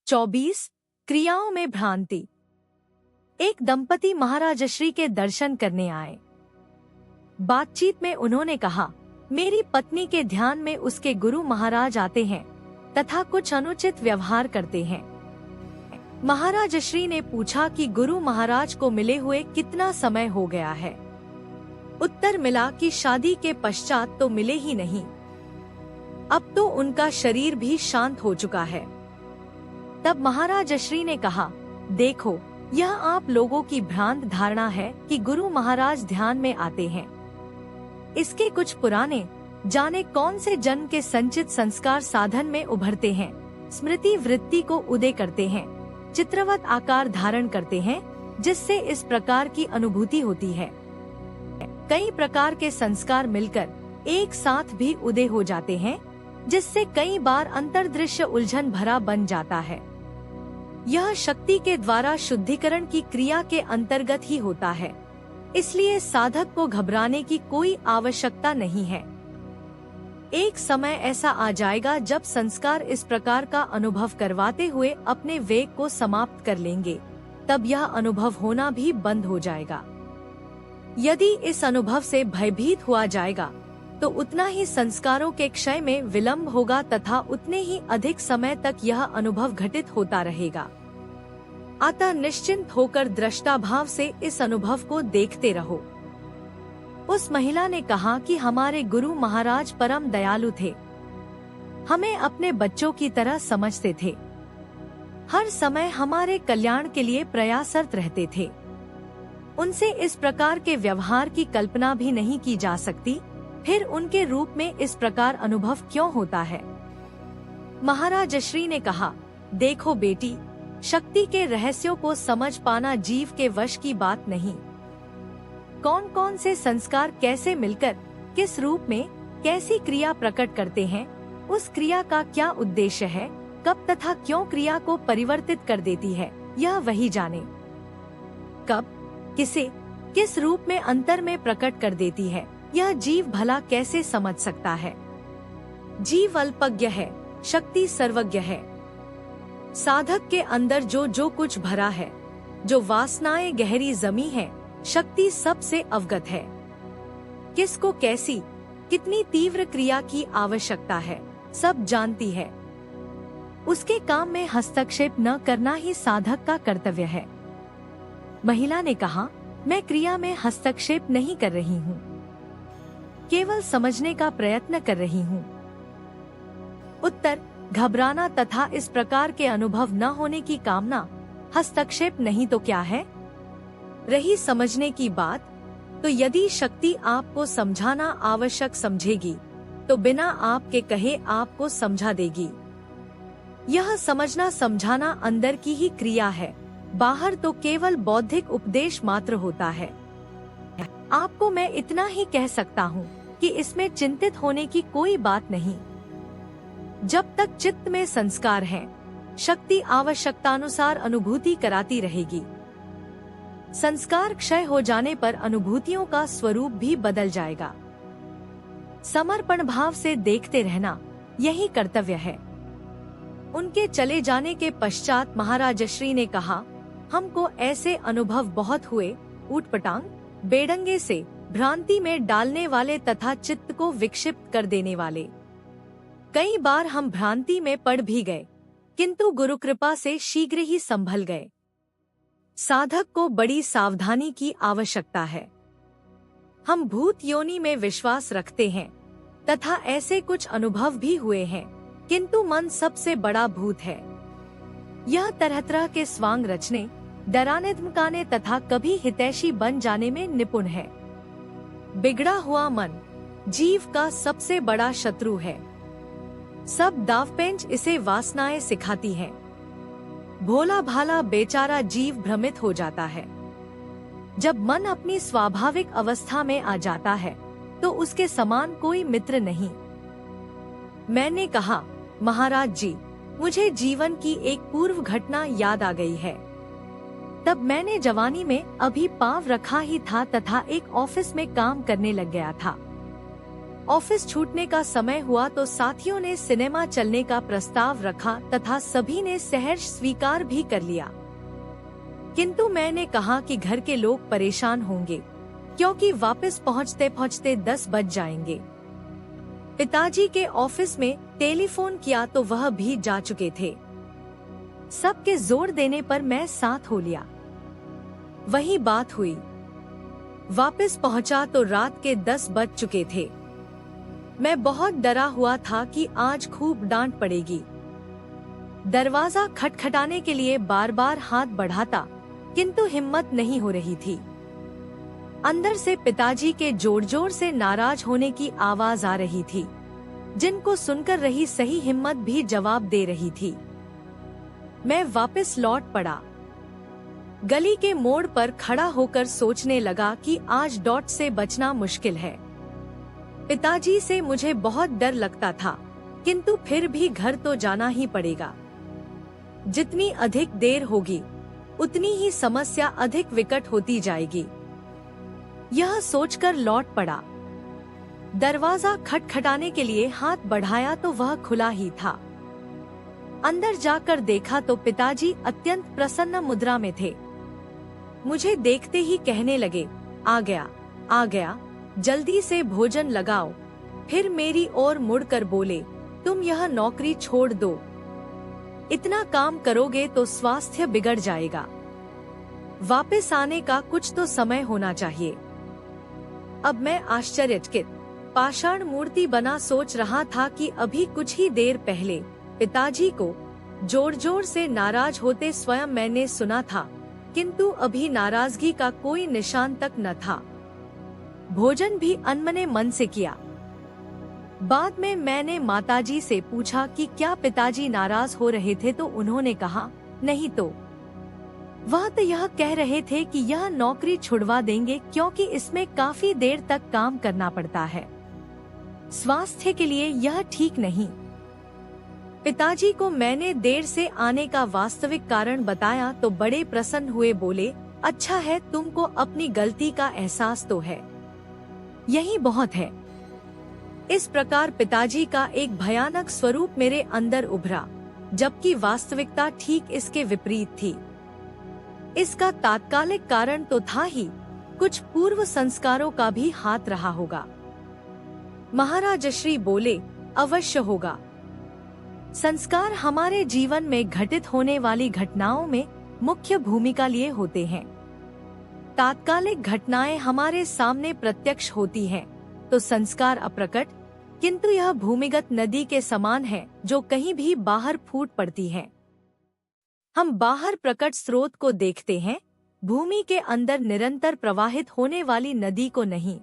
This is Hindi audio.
24 क्रियाओं में भ्रांति। एक दंपति महाराजश्री के दर्शन करने आए। बातचीत में उन्होंने कहा, मेरी पत्नी के ध्यान में उसके गुरु महाराज आते हैं तथा कुछ अनुचित व्यवहार करते हैं। महाराजश्री ने पूछा कि गुरु महाराज को मिले हुए कितना समय हो गया है। उत्तर मिला कि शादी के पश्चात तो मिले ही नहीं, अब तो उनका शरीर भी शांत हो चुका है। तब महाराजश्री ने कहा, देखो, यह आप लोगों की भ्रांत धारणा है कि गुरु महाराज ध्यान में आते हैं। इसके कुछ पुराने जाने कौन से जन्म के संचित संस्कार साधन में उभरते हैं, स्मृति वृत्ति को उदय करते हैं, चित्रवत आकार धारण करते हैं, जिससे इस प्रकार की अनुभूति होती है। कई प्रकार के संस्कार मिलकर एक साथ भी उदय हो जाते हैं, जिससे कई बार अंतर्दृश्य उलझन भरा बन जाता है। यह शक्ति के द्वारा शुद्धिकरण की क्रिया के अंतर्गत ही होता है, इसलिए साधक को घबराने की कोई आवश्यकता नहीं है। एक समय ऐसा आ जाएगा जब संस्कार इस प्रकार का अनुभव करवाते हुए अपने वेग को समाप्त कर लेंगे, तब यह अनुभव होना भी बंद हो जाएगा। यदि इस अनुभव से भयभीत हुआ जाएगा तो उतना ही संस्कारों के क्षय में विलंब होगा तथा उतने ही अधिक समय तक यह अनुभव घटित होता रहेगा। अतः निश्चिंत होकर दृष्टा भाव से इस अनुभव को देखते रहो। उस महिला ने कहा कि हमारे गुरु महाराज परम दयालु थे, हमें अपने बच्चों की तरह समझते थे, हर समय हमारे कल्याण के लिए प्रयासरत रहते थे। उनसे इस प्रकार के व्यवहार की कल्पना भी नहीं की जा सकती, फिर उनके रूप में इस प्रकार अनुभव क्यों होता है। महाराजश्री ने कहा, देखो बेटी, शक्ति के रहस्यों को समझ पाना जीव के वश की बात नहीं। कौन कौन से संस्कार कैसे मिलकर किस रूप में कैसी क्रिया प्रकट करते हैं, उस क्रिया का क्या उद्देश्य है, कब तथा क्यों क्रिया को परिवर्तित कर देती है, यह वही जाने। कब, किसे, किस रूप में अंतर में प्रकट कर देती है, यह जीव भला कैसे समझ सकता है। जीव अल्पज्ञ है, शक्ति सर्वज्ञ है। साधक के अंदर जो कुछ भरा है, जो वासनाएं गहरी जमी है, शक्ति सबसे अवगत है। किसको कैसी कितनी तीव्र क्रिया की आवश्यकता है, सब जानती है। उसके काम में हस्तक्षेप न करना ही साधक का कर्तव्य है। महिला ने कहा, मैं क्रिया में हस्तक्षेप नहीं कर रही हूँ, केवल समझने का प्रयत्न कर रही हूँ। उत्तर, घबराना तथा इस प्रकार के अनुभव न होने की कामना हस्तक्षेप नहीं तो क्या है। रही समझने की बात, तो यदि शक्ति आपको समझाना आवश्यक समझेगी तो बिना आपके कहे आपको समझा देगी। यह समझना समझाना अंदर की ही क्रिया है, बाहर तो केवल बौद्धिक उपदेश मात्र होता है। आपको मैं इतना ही कह सकता हूँ कि इसमें चिंतित होने की कोई बात नहीं। जब तक चित्त में संस्कार है, शक्ति आवश्यकतानुसार अनुभूति कराती रहेगी। संस्कार क्षय हो जाने पर अनुभूतियों का स्वरूप भी बदल जाएगा। समर्पण भाव से देखते रहना यही कर्तव्य है। उनके चले जाने के पश्चात महाराजश्री ने कहा, हमको ऐसे अनुभव बहुत हुए, ऊटपटांग, बेढंगे से, भ्रांति में डालने वाले तथा चित्त को विक्षिप्त कर देने वाले। कई बार हम भ्रांति में पड़ भी गए, किंतु गुरु कृपा से शीघ्र ही संभल गए। साधक को बड़ी सावधानी की आवश्यकता है। हम भूत योनि में विश्वास रखते हैं तथा ऐसे कुछ अनुभव भी हुए हैं, किंतु मन सबसे बड़ा भूत है। यह तरह तरह के स्वांग रचने, डराने धमकाने तथा कभी हितैषी बन जाने में निपुण है। बिगड़ा हुआ मन जीव का सबसे बड़ा शत्रु है। सब दावपेंच इसे वासनाएं सिखाती हैं। भोला भाला बेचारा जीव भ्रमित हो जाता है। जब मन अपनी स्वाभाविक अवस्था में आ जाता है तो उसके समान कोई मित्र नहीं। मैंने कहा, महाराज जी, मुझे जीवन की एक पूर्व घटना याद आ गई है। तब मैंने जवानी में अभी पांव रखा ही था तथा एक ऑफिस में काम करने लग गया था। ऑफिस छूटने का समय हुआ तो साथियों ने सिनेमा चलने का प्रस्ताव रखा तथा सभी ने सहर्ष स्वीकार भी कर लिया। किंतु मैंने कहा कि घर के लोग परेशान होंगे क्योंकि वापस पहुंचते पहुंचते 10 बज जाएंगे। पिताजी के ऑफिस में टेलीफोन किया तो वह भी जा चुके थे। सबके जोर देने पर मैं साथ हो लिया। वही बात हुई। वापस पहुंचा तो रात के 10 बज चुके थे। मैं बहुत डरा हुआ था कि आज खूब डांट पड़ेगी। दरवाजा खटखटाने के लिए बार बार हाथ बढ़ाता किंतु हिम्मत नहीं हो रही थी। अंदर से पिताजी के जोर जोर से नाराज होने की आवाज आ रही थी, जिनको सुनकर रही सही हिम्मत भी जवाब दे रही थी। मैं वापस लौट पड़ा। गली के मोड़ पर खड़ा होकर सोचने लगा कि आज डॉट से बचना मुश्किल है। पिताजी से मुझे बहुत डर लगता था, किंतु फिर भी घर तो जाना ही पड़ेगा। जितनी अधिक देर होगी उतनी ही समस्या अधिक विकट होती जाएगी। यह सोचकर लौट पड़ा। दरवाजा खटखटाने के लिए हाथ बढ़ाया तो वह खुला ही था। अंदर जाकर देखा तो पिताजी अत्यंत प्रसन्न मुद्रा में थे। मुझे देखते ही कहने लगे, आ गया, जल्दी से भोजन लगाओ। फिर मेरी ओर मुड़कर बोले, तुम यह नौकरी छोड़ दो। इतना काम करोगे तो स्वास्थ्य बिगड़ जाएगा। वापस आने का कुछ तो समय होना चाहिए। अब मैं आश्चर्यचकित पाषाण मूर्ति बना सोच रहा था कि अभी कुछ ही देर पहले पिताजी को जोर जोर से नाराज होते स्वयं मैंने सुना था, किंतु अभी नाराजगी का कोई निशान तक न था। भोजन भी अनमने मन से किया। बाद में मैंने माताजी से पूछा कि क्या पिताजी नाराज हो रहे थे तो उन्होंने कहा, नहीं तो। वह तो यह कह रहे थे कि यह नौकरी छुड़वा देंगे क्योंकि इसमें काफी देर तक काम करना पड़ता है। स्वास्थ्य के लिए यह ठीक नहीं। पिताजी को मैंने देर से आने का वास्तविक कारण बताया तो बड़े प्रसन्न हुए, बोले, अच्छा है तुमको अपनी गलती का एहसास तो है, यही बहुत है। इस प्रकार पिताजी का एक भयानक स्वरूप मेरे अंदर उभरा, जबकि वास्तविकता ठीक इसके विपरीत थी। इसका तात्कालिक कारण तो था ही, कुछ पूर्व संस्कारों का भी हाथ रहा होगा। महाराजश्री बोले, अवश्य होगा। संस्कार हमारे जीवन में घटित होने वाली घटनाओं में मुख्य भूमिका लिए होते हैं। तात्कालिक घटनाएं हमारे सामने प्रत्यक्ष होती हैं, तो संस्कार अप्रकट, किंतु यह भूमिगत नदी के समान है जो कहीं भी बाहर फूट पड़ती है। हम बाहर प्रकट स्रोत को देखते हैं, भूमि के अंदर निरंतर प्रवाहित होने वाली नदी को नहीं।